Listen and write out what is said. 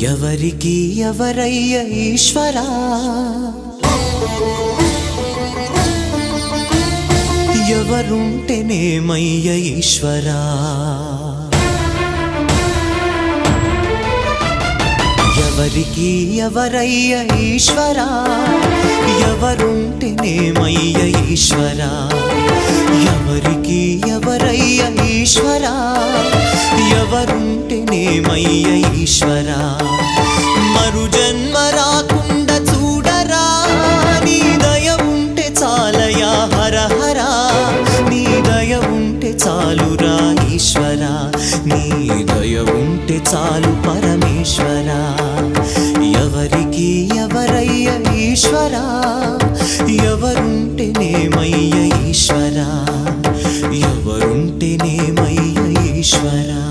ఎవరికి ఎవరయ్య ఈశ్వరా, ఎవరుంటేనేమయ్య ఈశ్వరా, ఎవరికి ఎవరయ్య ఈశ్వరా, ఎవరుంటేనేమయ్య ఈశ్వరా, ఎవరికి ఎవరయ్య ఈశ్వరా, ఎవరుంటేనేమయ్య ఈశ్వరా. మరు జన్మ రాకుండా చూడరా, నీ దయ ఉంటే చాలయా హర హరా, నీ దయ ఉంటే చాలురా ఈశ్వరా, నీ దయ ఉంటే చాలు పరమేశ్వరా. ఎవరికి ఎవరయ్య ఈశ్వరా, ఎవరుంటేనేమయ్య ఈశ్వరా, ఎవరుంటేనేమయ్య ఈశ్వరా.